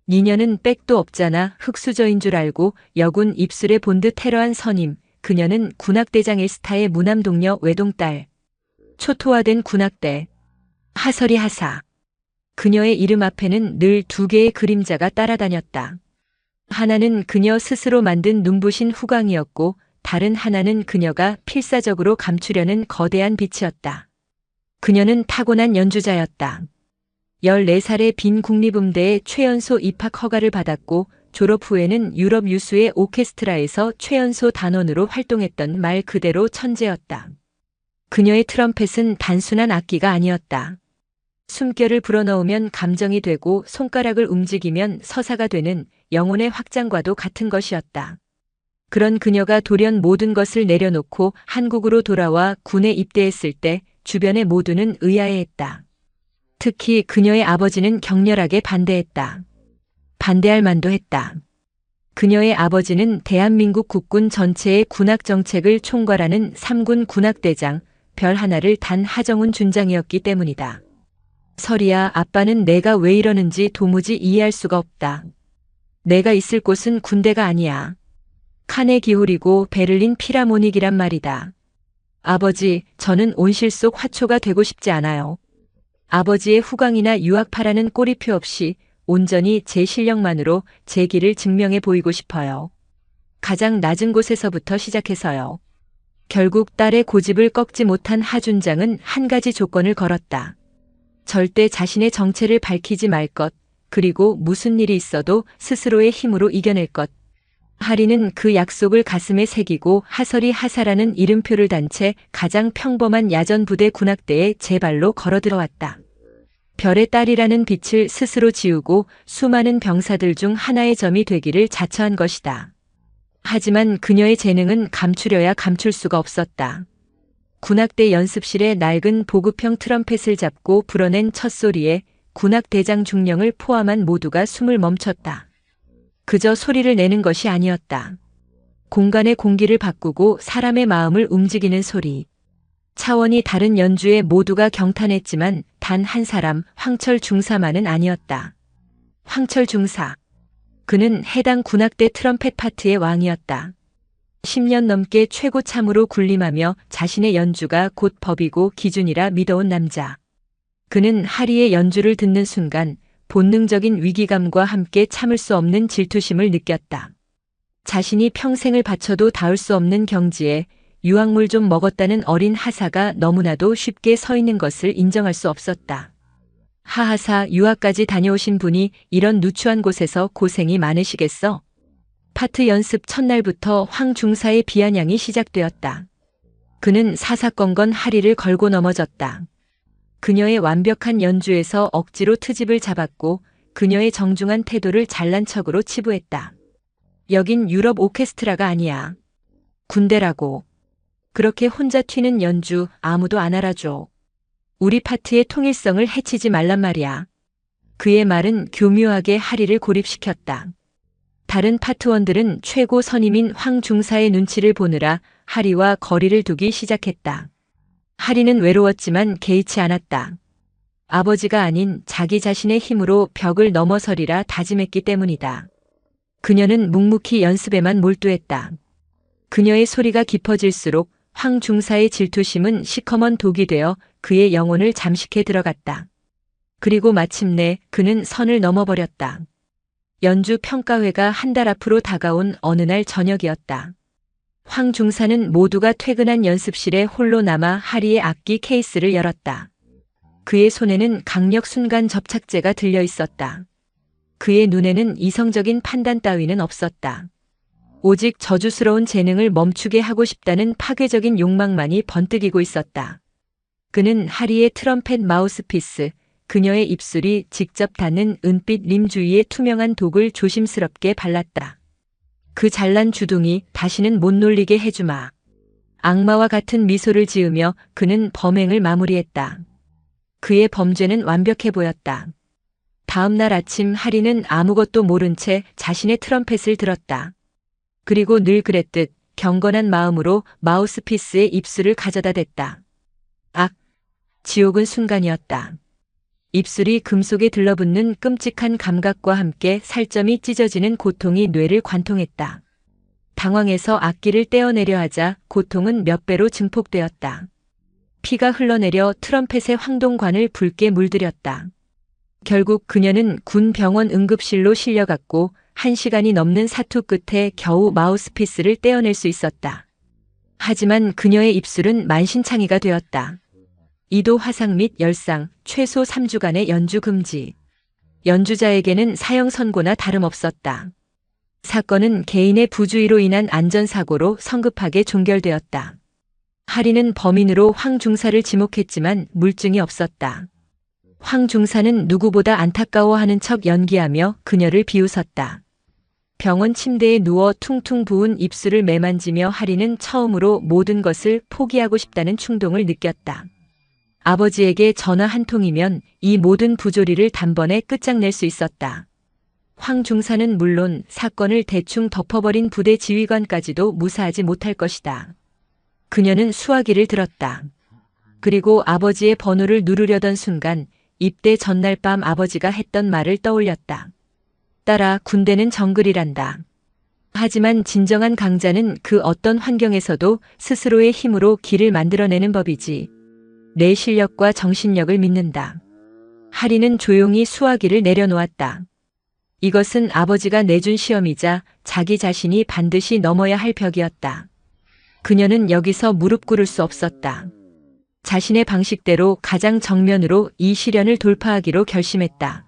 니녀는 백도 없잖아. 흑수저인 줄 알고 여군 입술에 본 듯 테러한 선임. 그녀는 군악대장 엘스타의 무남동녀 외동딸. 초토화된 군악대. 하설이 하사. 그녀의 이름 앞에는 늘 두 개의 그림자가 따라다녔다. 하나는 그녀 스스로 만든 눈부신 후광이었고 다른 하나는 그녀가 필사적으로 감추려는 거대한 빛이었다. 그녀는 타고난 연주자였다. 14살에 빈 국립음대에 최연소 입학 허가를 받았고 졸업 후에는 유럽 유수의 오케스트라에서 최연소 단원으로 활동했던 말 그대로 천재였다. 그녀의 트럼펫은 단순한 악기가 아니었다. 숨결을 불어넣으면 감정이 되고 손가락을 움직이면 서사가 되는 영혼의 확장과도 같은 것이었다. 그런 그녀가 돌연 모든 것을 내려놓고 한국으로 돌아와 군에 입대했을 때 주변의 모두는 의아해했다. 특히 그녀의 아버지는 격렬하게 반대했다. 반대할 만도 했다. 그녀의 아버지는 대한민국 국군 전체의 군악 정책을 총괄하는 3군 군악대장 별 하나를 단 하정훈 준장이었기 때문이다. 설이야, 아빠는 내가 왜 이러는지 도무지 이해할 수가 없다. 내가 있을 곳은 군대가 아니야. 카네기홀이고 베를린 필하모닉이란 말이다. 아버지, 저는 온실 속 화초가 되고 싶지 않아요. 아버지의 후광이나 유학파라는 꼬리표 없이 온전히 제 실력만으로 제 길을 증명해 보이고 싶어요. 가장 낮은 곳에서부터 시작해서요. 결국 딸의 고집을 꺾지 못한 하준장은 한 가지 조건을 걸었다. 절대 자신의 정체를 밝히지 말 것, 그리고 무슨 일이 있어도 스스로의 힘으로 이겨낼 것. 하리는 그 약속을 가슴에 새기고 하설이 하사라는 이름표를 단 채 가장 평범한 야전부대 군악대에 제 발로 걸어 들어왔다. 별의 딸이라는 빛을 스스로 지우고 수많은 병사들 중 하나의 점이 되기를 자처한 것이다. 하지만 그녀의 재능은 감추려야 감출 수가 없었다. 군악대 연습실에 낡은 보급형 트럼펫을 잡고 불어낸 첫 소리에 군악대장 중령을 포함한 모두가 숨을 멈췄다. 그저 소리를 내는 것이 아니었다. 공간의 공기를 바꾸고 사람의 마음을 움직이는 소리. 차원이 다른 연주에 모두가 경탄했지만 단 한 사람, 황철 중사만은 아니었다. 황철 중사. 그는 해당 군악대 트럼펫 파트의 왕이었다. 10년 넘게 최고참으로 군림하며 자신의 연주가 곧 법이고 기준이라 믿어온 남자. 그는 하리의 연주를 듣는 순간 본능적인 위기감과 함께 참을 수 없는 질투심을 느꼈다. 자신이 평생을 바쳐도 닿을 수 없는 경지에 유황물 좀 먹었다는 어린 하사가 너무나도 쉽게 서 있는 것을 인정할 수 없었다. 하하사, 유학까지 다녀오신 분이 이런 누추한 곳에서 고생이 많으시겠어? 파트 연습 첫날부터 황 중사의 비아냥이 시작되었다. 그는 사사건건 하리를 걸고 넘어졌다. 그녀의 완벽한 연주에서 억지로 트집을 잡았고 그녀의 정중한 태도를 잘난 척으로 치부했다. 여긴 유럽 오케스트라가 아니야. 군대라고. 그렇게 혼자 튀는 연주 아무도 안 알아줘. 우리 파트의 통일성을 해치지 말란 말이야. 그의 말은 교묘하게 하리를 고립시켰다. 다른 파트원들은 최고 선임인 황 중사의 눈치를 보느라 하리와 거리를 두기 시작했다. 하리는 외로웠지만 개의치 않았다. 아버지가 아닌 자기 자신의 힘으로 벽을 넘어서리라 다짐했기 때문이다. 그녀는 묵묵히 연습에만 몰두했다. 그녀의 소리가 깊어질수록 황 중사의 질투심은 시커먼 독이 되어 그의 영혼을 잠식해 들어갔다. 그리고 마침내 그는 선을 넘어버렸다. 연주 평가회가 한 달 앞으로 다가온 어느 날 저녁이었다. 황 중사는 모두가 퇴근한 연습실에 홀로 남아 하리의 악기 케이스를 열었다. 그의 손에는 강력 순간 접착제가 들려 있었다. 그의 눈에는 이성적인 판단 따위는 없었다. 오직 저주스러운 재능을 멈추게 하고 싶다는 파괴적인 욕망만이 번뜩이고 있었다. 그는 하리의 트럼펫 마우스피스, 그녀의 입술이 직접 닿는 은빛 림 주위에 투명한 독을 조심스럽게 발랐다. 그 잘난 주둥이 다시는 못 놀리게 해주마. 악마와 같은 미소를 지으며 그는 범행을 마무리했다. 그의 범죄는 완벽해 보였다. 다음 날 아침 하리는 아무것도 모른 채 자신의 트럼펫을 들었다. 그리고 늘 그랬듯 경건한 마음으로 마우스피스의 입술을 가져다 댔다. 악! 지옥은 순간이었다. 입술이 금속에 들러붙는 끔찍한 감각과 함께 살점이 찢어지는 고통이 뇌를 관통했다. 당황해서 악기를 떼어내려 하자 고통은 몇 배로 증폭되었다. 피가 흘러내려 트럼펫의 황동관을 붉게 물들였다. 결국 그녀는 군 병원 응급실로 실려갔고 1시간이 넘는 사투 끝에 겨우 마우스피스를 떼어낼 수 있었다. 하지만 그녀의 입술은 만신창이가 되었다. 2도 화상 및 열상, 최소 3주간의 연주 금지. 연주자에게는 사형 선고나 다름없었다. 사건은 개인의 부주의로 인한 안전사고로 성급하게 종결되었다. 하리는 범인으로 황 중사를 지목했지만 물증이 없었다. 황 중사는 누구보다 안타까워하는 척 연기하며 그녀를 비웃었다. 병원 침대에 누워 퉁퉁 부은 입술을 매만지며 하리는 처음으로 모든 것을 포기하고 싶다는 충동을 느꼈다. 아버지에게 전화 한 통이면 이 모든 부조리를 단번에 끝장낼 수 있었다. 황 중사는 물론 사건을 대충 덮어버린 부대 지휘관까지도 무사하지 못할 것이다. 그녀는 수화기를 들었다. 그리고 아버지의 번호를 누르려던 순간 입대 전날 밤 아버지가 했던 말을 떠올렸다. 딸아, 군대는 정글이란다. 하지만 진정한 강자는 그 어떤 환경에서도 스스로의 힘으로 길을 만들어내는 법이지. 내 실력과 정신력을 믿는다. 하리는 조용히 수화기를 내려놓았다. 이것은 아버지가 내준 시험이자 자기 자신이 반드시 넘어야 할 벽이었다. 그녀는 여기서 무릎 꿇을 수 없었다. 자신의 방식대로 가장 정면으로 이 시련을 돌파하기로 결심했다.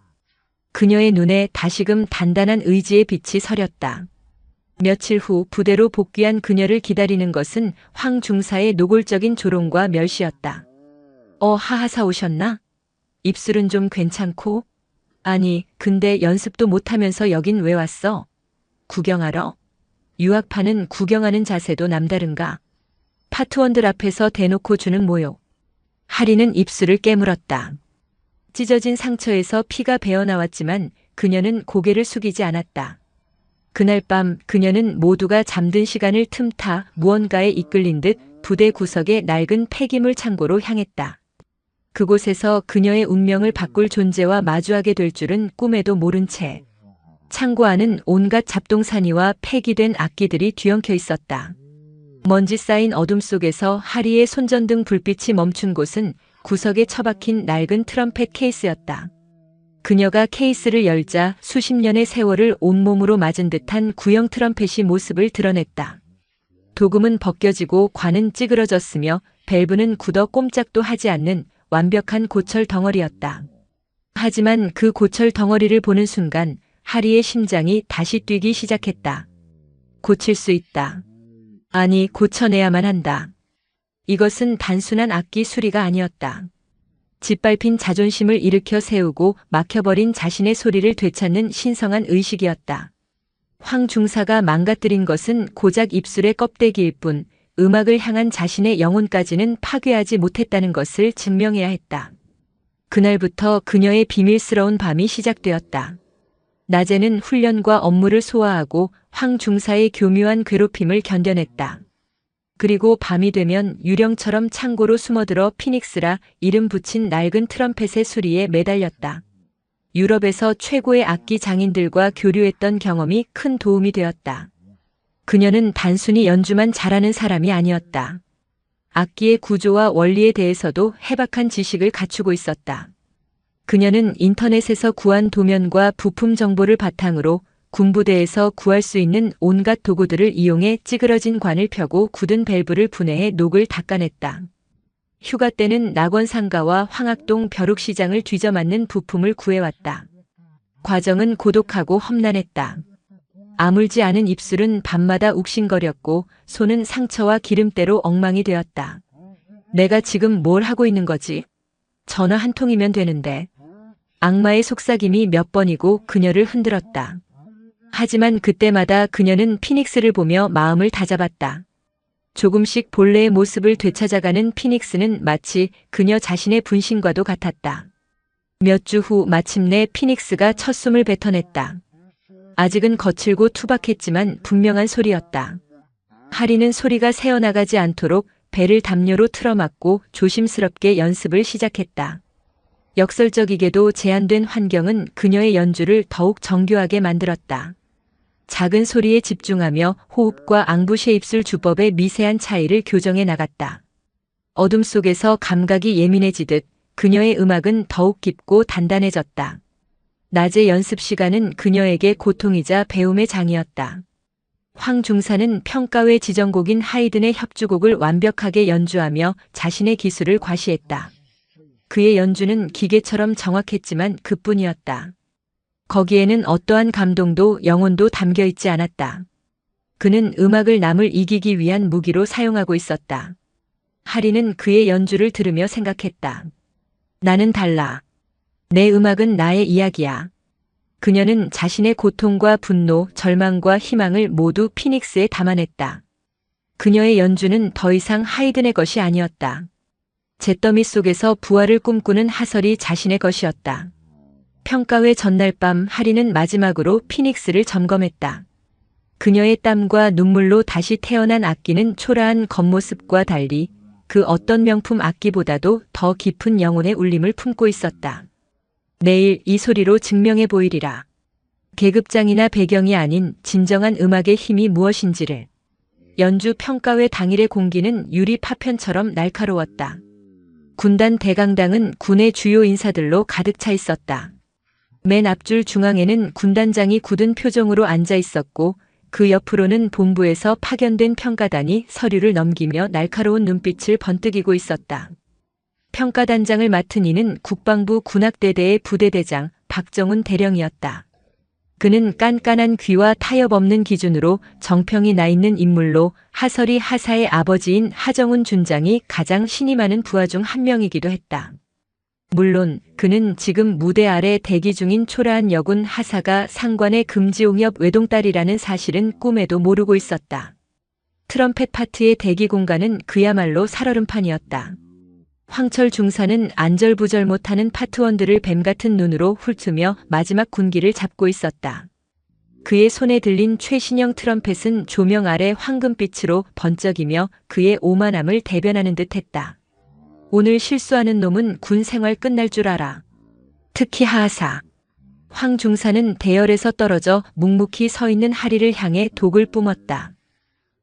그녀의 눈에 다시금 단단한 의지의 빛이 서렸다. 며칠 후 부대로 복귀한 그녀를 기다리는 것은 황 중사의 노골적인 조롱과 멸시였다. 하하사 오셨나? 입술은 좀 괜찮고? 아니, 근데 연습도 못하면서 여긴 왜 왔어? 구경하러? 유학파는 구경하는 자세도 남다른가? 파트원들 앞에서 대놓고 주는 모욕. 하리는 입술을 깨물었다. 찢어진 상처에서 피가 배어나왔지만 그녀는 고개를 숙이지 않았다. 그날 밤 그녀는 모두가 잠든 시간을 틈타 무언가에 이끌린 듯 부대 구석의 낡은 폐기물 창고로 향했다. 그곳에서 그녀의 운명을 바꿀 존재와 마주하게 될 줄은 꿈에도 모른 채 창고 안은 온갖 잡동사니와 폐기된 악기들이 뒤엉켜 있었다. 먼지 쌓인 어둠 속에서 하리의 손전등 불빛이 멈춘 곳은 구석에 처박힌 낡은 트럼펫 케이스였다. 그녀가 케이스를 열자 수십 년의 세월을 온몸으로 맞은 듯한 구형 트럼펫이 모습을 드러냈다. 도금은 벗겨지고 관은 찌그러졌으며 밸브는 굳어 꼼짝도 하지 않는 완벽한 고철 덩어리였다. 하지만 그 고철 덩어리를 보는 순간 하리의 심장이 다시 뛰기 시작했다. 고칠 수 있다. 아니, 고쳐내야만 한다. 이것은 단순한 악기 수리가 아니었다. 짓밟힌 자존심을 일으켜 세우고 막혀버린 자신의 소리를 되찾는 신성한 의식이었다. 황 중사가 망가뜨린 것은 고작 입술의 껍데기일 뿐 음악을 향한 자신의 영혼까지는 파괴하지 못했다는 것을 증명해야 했다. 그날부터 그녀의 비밀스러운 밤이 시작되었다. 낮에는 훈련과 업무를 소화하고 황 중사의 교묘한 괴롭힘을 견뎌냈다. 그리고 밤이 되면 유령처럼 창고로 숨어들어 피닉스라 이름 붙인 낡은 트럼펫의 수리에 매달렸다. 유럽에서 최고의 악기 장인들과 교류했던 경험이 큰 도움이 되었다. 그녀는 단순히 연주만 잘하는 사람이 아니었다. 악기의 구조와 원리에 대해서도 해박한 지식을 갖추고 있었다. 그녀는 인터넷에서 구한 도면과 부품 정보를 바탕으로 군부대에서 구할 수 있는 온갖 도구들을 이용해 찌그러진 관을 펴고 굳은 밸브를 분해해 녹을 닦아냈다. 휴가 때는 낙원상가와 황학동 벼룩시장을 뒤져맞는 부품을 구해왔다. 과정은 고독하고 험난했다. 아물지 않은 입술은 밤마다 욱신거렸고 손은 상처와 기름때로 엉망이 되었다. 내가 지금 뭘 하고 있는 거지? 전화 한 통이면 되는데. 악마의 속삭임이 몇 번이고 그녀를 흔들었다. 하지만 그때마다 그녀는 피닉스를 보며 마음을 다잡았다. 조금씩 본래의 모습을 되찾아가는 피닉스는 마치 그녀 자신의 분신과도 같았다. 몇 주 후 마침내 피닉스가 첫 숨을 뱉어냈다. 아직은 거칠고 투박했지만 분명한 소리였다. 하리는 소리가 새어나가지 않도록 배를 담요로 틀어막고 조심스럽게 연습을 시작했다. 역설적이게도 제한된 환경은 그녀의 연주를 더욱 정교하게 만들었다. 작은 소리에 집중하며 호흡과 앙부시의 입술 주법의 미세한 차이를 교정해 나갔다. 어둠 속에서 감각이 예민해지듯 그녀의 음악은 더욱 깊고 단단해졌다. 낮의 연습 시간은 그녀에게 고통이자 배움의 장이었다. 황 중사는 평가회 지정곡인 하이든의 협주곡을 완벽하게 연주하며 자신의 기술을 과시했다. 그의 연주는 기계처럼 정확했지만 그뿐이었다. 거기에는 어떠한 감동도 영혼도 담겨 있지 않았다. 그는 음악을 남을 이기기 위한 무기로 사용하고 있었다. 하리는 그의 연주를 들으며 생각했다. 나는 달라. 내 음악은 나의 이야기야. 그녀는 자신의 고통과 분노, 절망과 희망을 모두 피닉스에 담아냈다. 그녀의 연주는 더 이상 하이든의 것이 아니었다. 잿더미 속에서 부활을 꿈꾸는 하설이 자신의 것이었다. 평가회 전날 밤 하리는 마지막으로 피닉스를 점검했다. 그녀의 땀과 눈물로 다시 태어난 악기는 초라한 겉모습과 달리 그 어떤 명품 악기보다도 더 깊은 영혼의 울림을 품고 있었다. 내일 이 소리로 증명해 보이리라. 계급장이나 배경이 아닌 진정한 음악의 힘이 무엇인지를. 연주 평가회 당일의 공기는 유리 파편처럼 날카로웠다. 군단 대강당은 군의 주요 인사들로 가득 차 있었다. 맨 앞줄 중앙에는 군단장이 굳은 표정으로 앉아 있었고 그 옆으로는 본부에서 파견된 평가단이 서류를 넘기며 날카로운 눈빛을 번뜩이고 있었다. 평가단장을 맡은 이는 국방부 군악대대의 부대대장 박정훈 대령이었다. 그는 깐깐한 귀와 타협 없는 기준으로 정평이 나 있는 인물로 하설이 하사의 아버지인 하정훈 준장이 가장 신이 많은 부하 중 한 명이기도 했다. 물론 그는 지금 무대 아래 대기 중인 초라한 여군 하사가 상관의 금지옹협 외동딸이라는 사실은 꿈에도 모르고 있었다. 트럼펫 파트의 대기 공간은 그야말로 살얼음판이었다. 황철 중사는 안절부절 못하는 파트원들을 뱀같은 눈으로 훑으며 마지막 군기를 잡고 있었다. 그의 손에 들린 최신형 트럼펫은 조명 아래 황금빛으로 번쩍이며 그의 오만함을 대변하는 듯했다. 오늘 실수하는 놈은 군 생활 끝날 줄 알아. 특히 하사. 황 중사는 대열에서 떨어져 묵묵히 서 있는 하리를 향해 독을 뿜었다.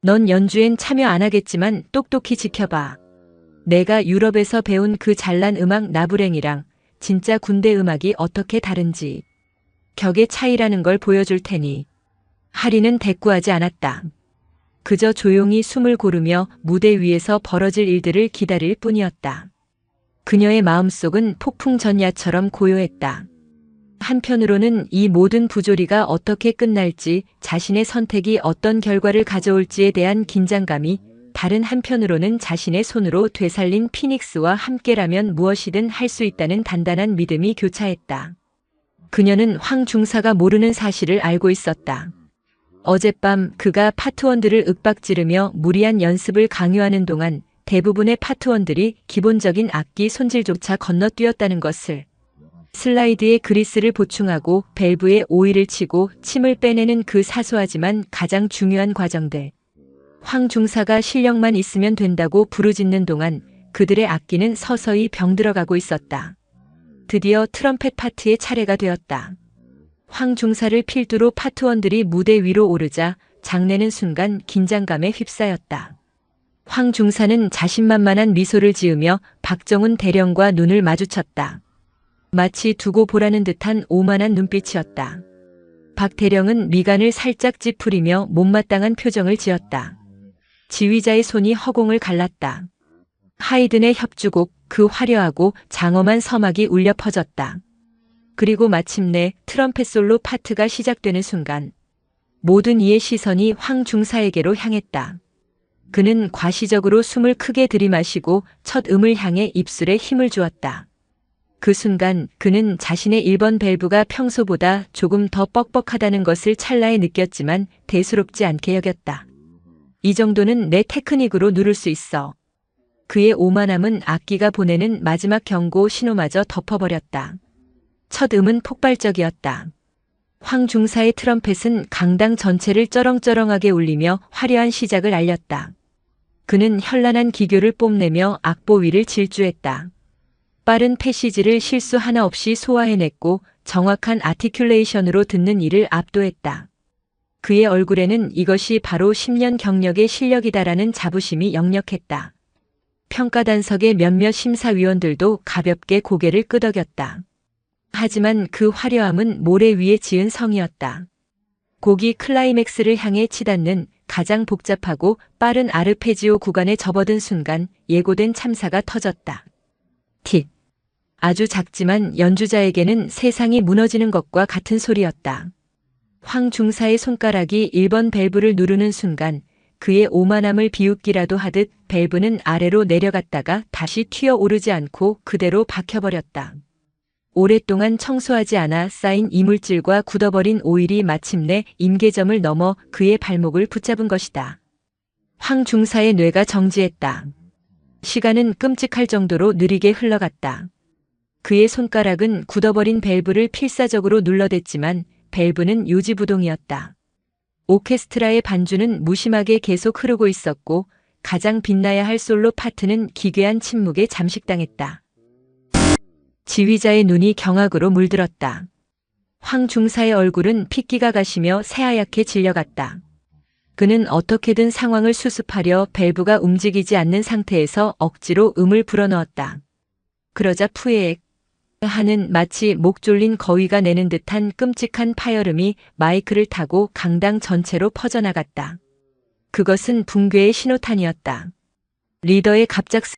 넌 연주엔 참여 안 하겠지만 똑똑히 지켜봐. 내가 유럽에서 배운 그 잘난 음악 나부랭이랑 진짜 군대 음악이 어떻게 다른지 격의 차이라는 걸 보여줄 테니. 하리는 대꾸하지 않았다. 그저 조용히 숨을 고르며 무대 위에서 벌어질 일들을 기다릴 뿐이었다. 그녀의 마음속은 폭풍 전야처럼 고요했다. 한편으로는 이 모든 부조리가 어떻게 끝날지, 자신의 선택이 어떤 결과를 가져올지에 대한 긴장감이, 다른 한편으로는 자신의 손으로 되살린 피닉스와 함께라면 무엇이든 할 수 있다는 단단한 믿음이 교차했다. 그녀는 황 중사가 모르는 사실을 알고 있었다. 어젯밤 그가 파트원들을 윽박지르며 무리한 연습을 강요하는 동안 대부분의 파트원들이 기본적인 악기 손질조차 건너뛰었다는 것을. 슬라이드에 그리스를 보충하고 밸브에 오일을 치고 침을 빼내는 그 사소하지만 가장 중요한 과정들. 황 중사가 실력만 있으면 된다고 부르짖는 동안 그들의 악기는 서서히 병들어가고 있었다. 드디어 트럼펫 파트의 차례가 되었다. 황 중사를 필두로 파트원들이 무대 위로 오르자 장내는 순간 긴장감에 휩싸였다. 황 중사는 자신만만한 미소를 지으며 박정훈 대령과 눈을 마주쳤다. 마치 두고 보라는 듯한 오만한 눈빛이었다. 박 대령은 미간을 살짝 찌푸리며 못마땅한 표정을 지었다. 지휘자의 손이 허공을 갈랐다. 하이든의 협주곡, 그 화려하고 장엄한 서막이 울려 퍼졌다. 그리고 마침내 트럼펫 솔로 파트가 시작되는 순간 모든 이의 시선이 황 중사에게로 향했다. 그는 과시적으로 숨을 크게 들이마시고 첫 음을 향해 입술에 힘을 주었다. 그 순간 그는 자신의 1번 밸브가 평소보다 조금 더 뻑뻑하다는 것을 찰나에 느꼈지만 대수롭지 않게 여겼다. 이 정도는 내 테크닉으로 누를 수 있어. 그의 오만함은 악기가 보내는 마지막 경고 신호마저 덮어버렸다. 첫 음은 폭발적이었다. 황 중사의 트럼펫은 강당 전체를 쩌렁쩌렁하게 울리며 화려한 시작을 알렸다. 그는 현란한 기교를 뽐내며 악보 위를 질주했다. 빠른 패시지를 실수 하나 없이 소화해냈고 정확한 아티큘레이션으로 듣는 이를 압도했다. 그의 얼굴에는 이것이 바로 10년 경력의 실력이다라는 자부심이 역력했다. 평가 단석의 몇몇 심사위원들도 가볍게 고개를 끄덕였다. 하지만 그 화려함은 모래 위에 지은 성이었다. 곡이 클라이맥스를 향해 치닫는 가장 복잡하고 빠른 아르페지오 구간에 접어든 순간 예고된 참사가 터졌다. 틱. 아주 작지만 연주자에게는 세상이 무너지는 것과 같은 소리였다. 황 중사의 손가락이 1번 밸브를 누르는 순간 그의 오만함을 비웃기라도 하듯 밸브는 아래로 내려갔다가 다시 튀어오르지 않고 그대로 박혀버렸다. 오랫동안 청소하지 않아 쌓인 이물질과 굳어버린 오일이 마침내 임계점을 넘어 그의 발목을 붙잡은 것이다. 황 중사의 뇌가 정지했다. 시간은 끔찍할 정도로 느리게 흘러갔다. 그의 손가락은 굳어버린 밸브를 필사적으로 눌러댔지만 밸브는 요지부동이었다. 오케스트라의 반주는 무심하게 계속 흐르고 있었고 가장 빛나야 할 솔로 파트는 기괴한 침묵에 잠식당했다. 지휘자의 눈이 경악으로 물들었다. 황 중사의 얼굴은 핏기가 가시며 새하얗게 질려갔다. 그는 어떻게든 상황을 수습하려 밸브가 움직이지 않는 상태에서 억지로 음을 불어넣었다. 그러자 푸에액 하는 마치 목 졸린 거위가 내는 듯한 끔찍한 파열음이 마이크를 타고 강당 전체로 퍼져나갔다. 그것은 붕괴의 신호탄이었다. 리더의 갑작스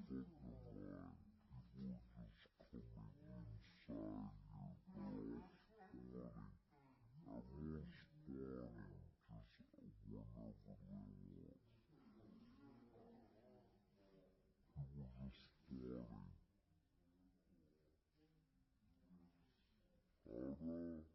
line. People just coming inside your house, spawning. Everyone's spawning just whenever they want. People just spawning. Hello? Hello?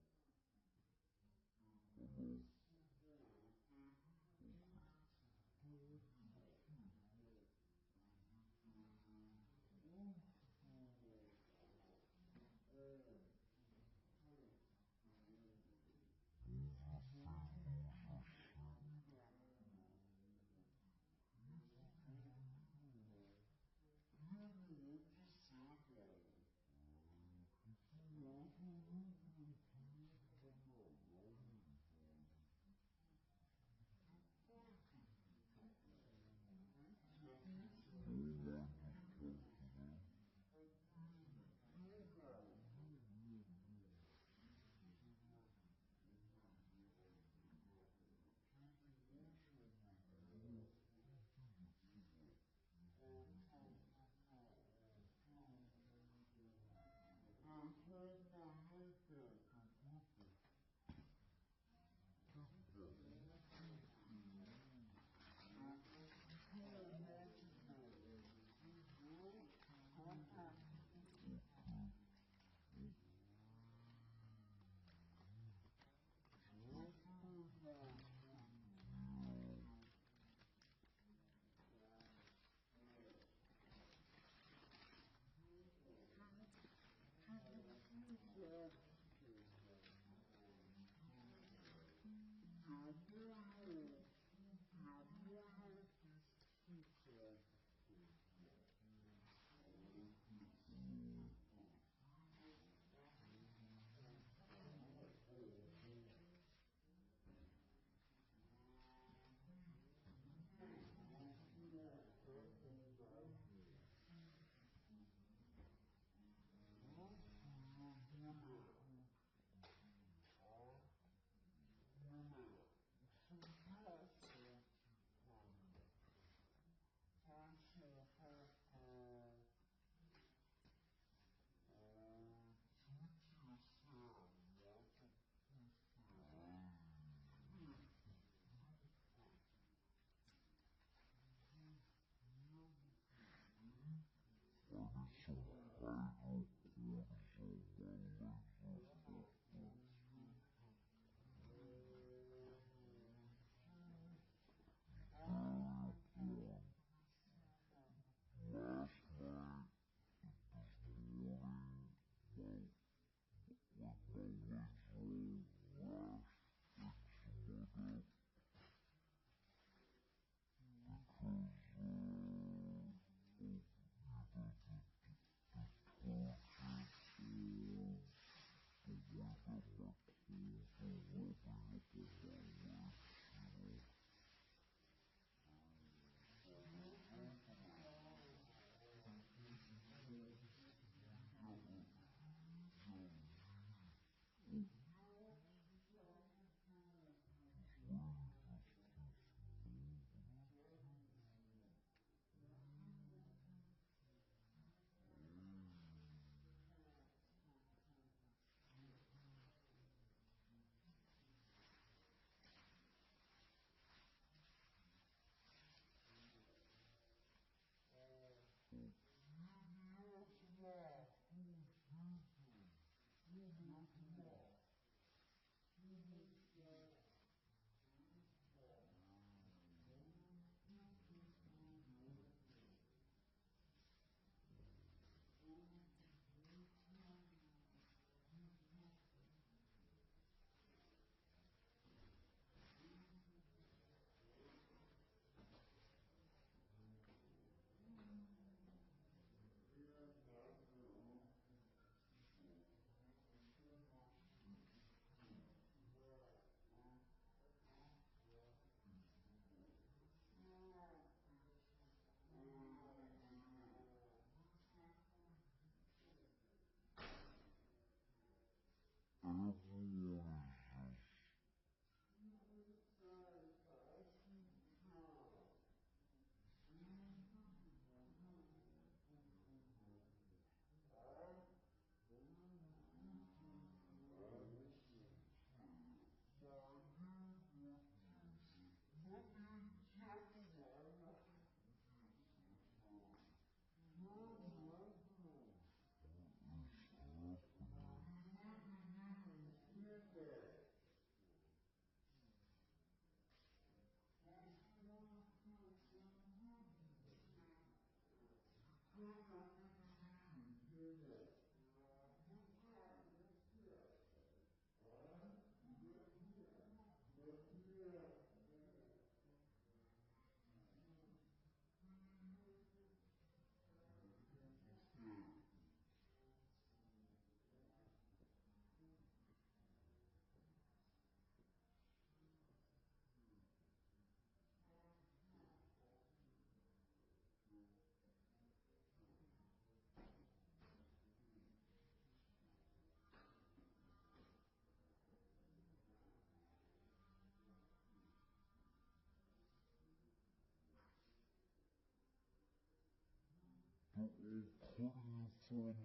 cutting in front of that old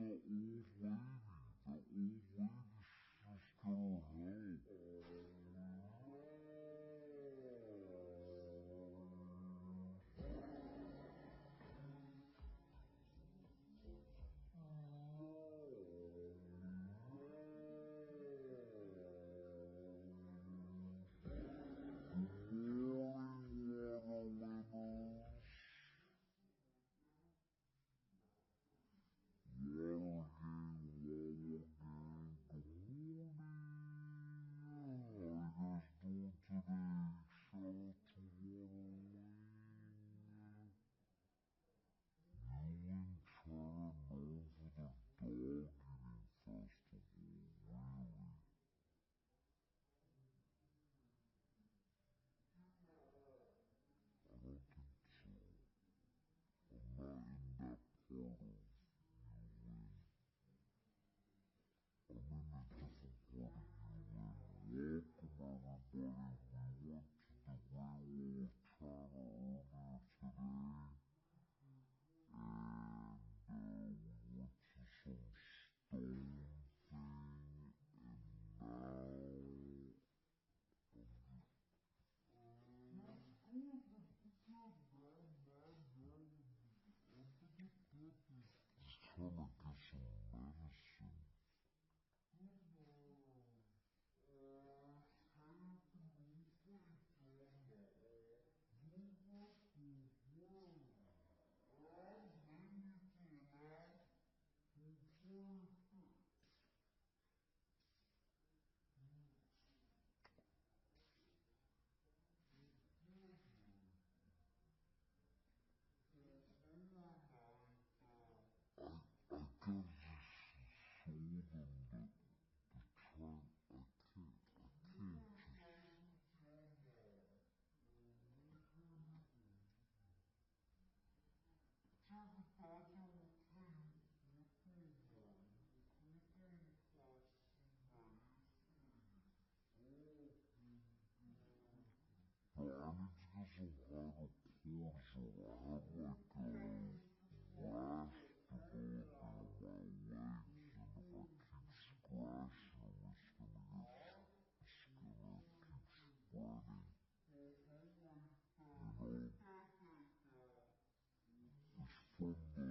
lady. That old lady's just gonna help. Trying to get some medicine. I gotta just show them that the trying. I can't But I need to get some hydrocortisone. I have like a rash developing on my legs, and if I keep scratching them,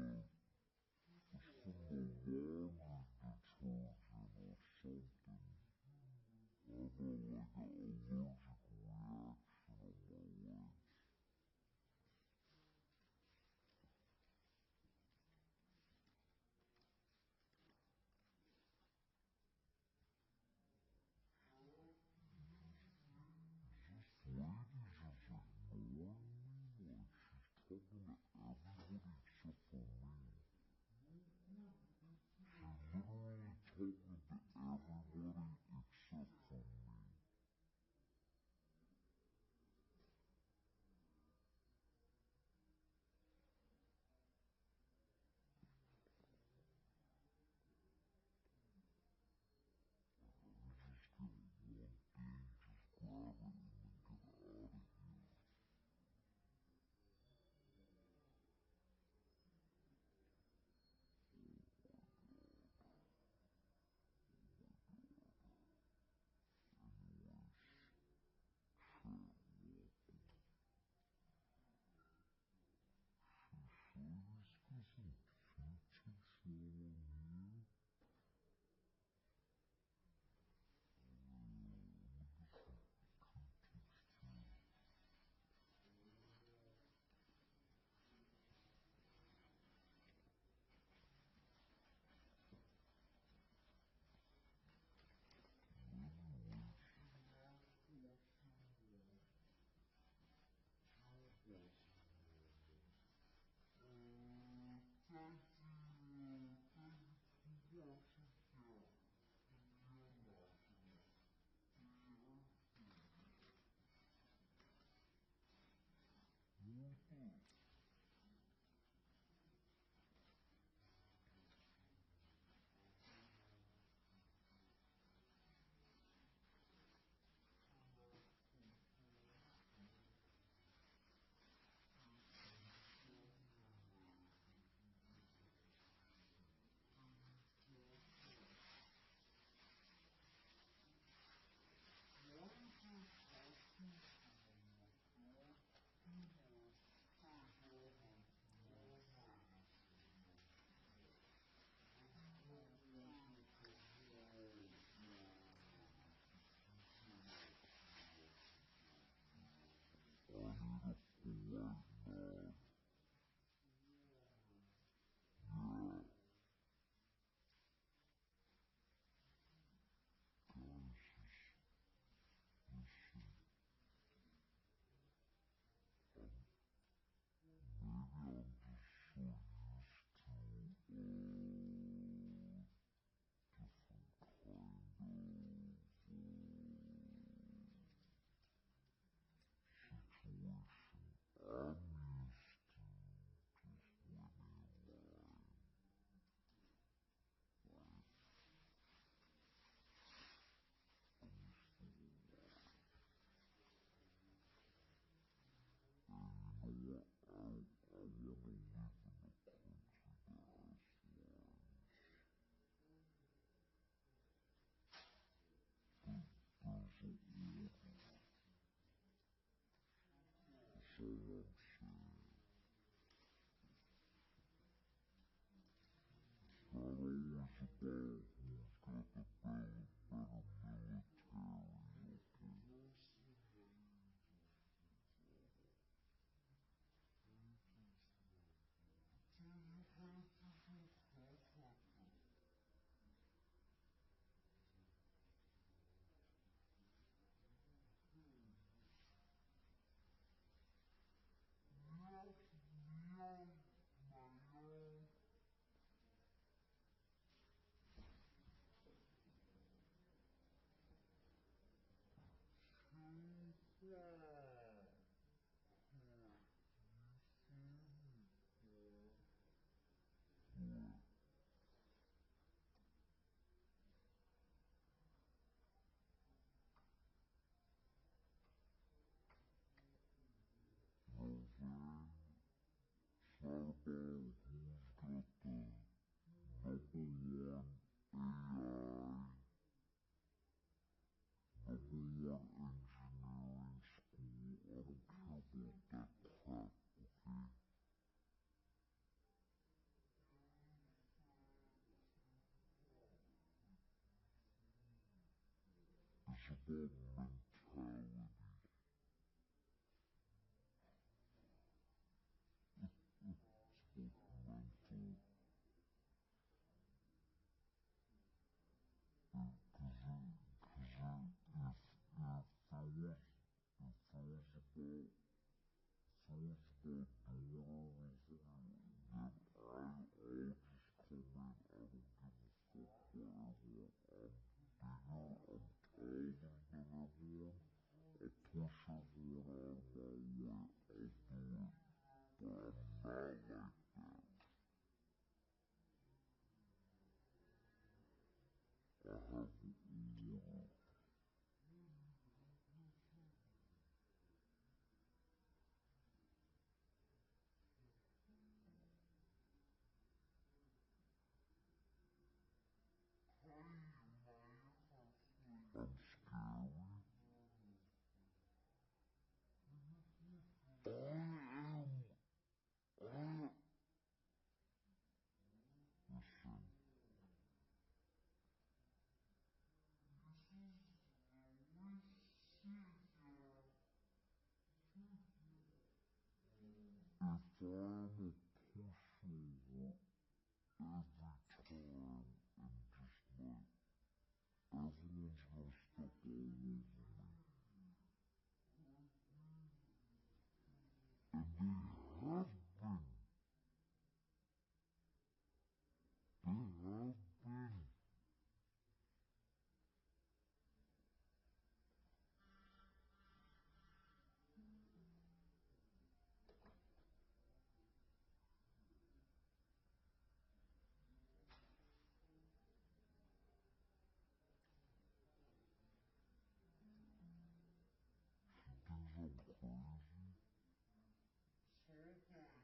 it's gonna keep spreading. You know, it's from the laundry detergent or something. I have like an allergic reaction on my legs. This lady's just ignoring me, like she's talking to everybody except for me. She's literally talking to everybody except for me. Just get one thing, just grab it and then get out of here. I'm saying. It's not always about who's got the better military, okay? November, it's not about who's got the number one AI, number one engineering school. I don't care about that crap, okay? It's about mentality. It's about mental. Because if it was about doing everything, then I'll just come in. I don't give a fuck what I want. I'm bigger, I'm taller than everyone. I'll push everyone out of my way. I'll do it. But I'm not like that. I have an aura. I'm scary. I listen. If I'm a pushover every time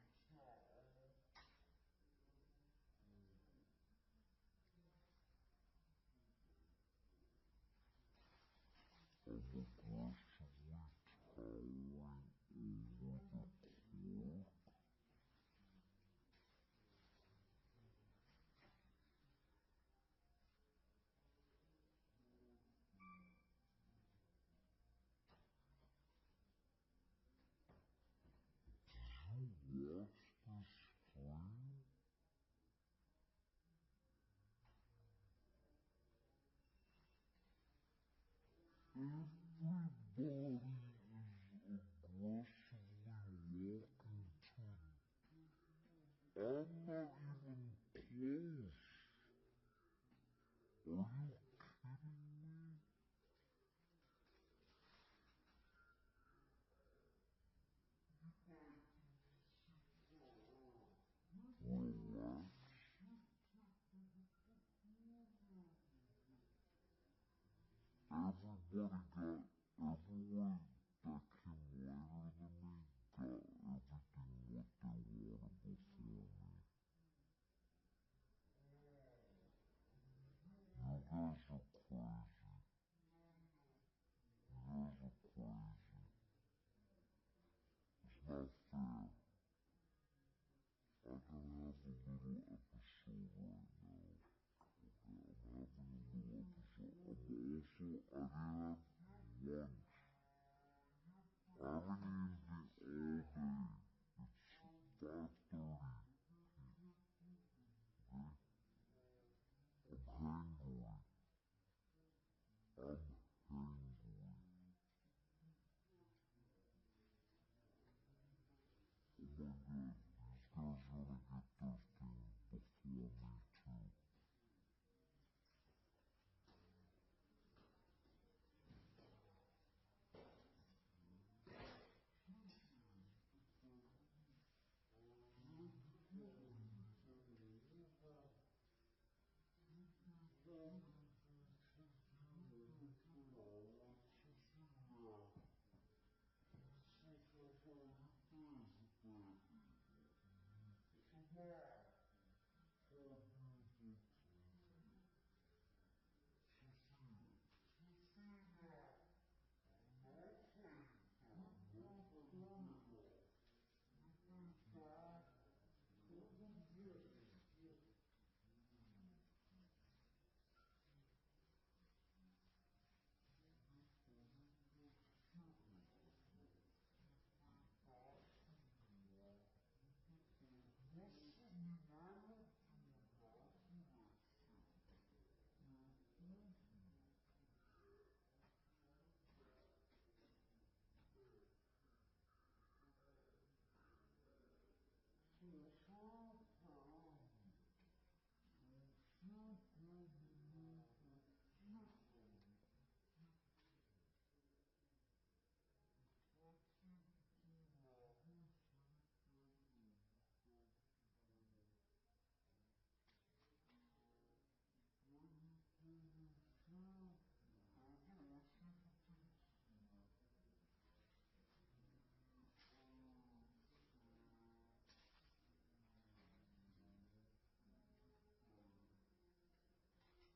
and just like everyone's gonna step all over me. And they have been. They have been. She thinks I'm crazy. I'm aggressively towering over the clock. You watch the screen? Everybody is aggressively walking to. I'm not even close. Are you kidding me? Relax. Everyone that came later than me got everything what they wanted before me. You guys are crazy. You guys are crazy. It's not little episode right now. Okay, I'm having a little episode. I didn't have lunch. I haven't eaten all day. It's 5:30. Okay? I'm hungry. I'm hungry. Oh my god, these guys are gonna get their thing.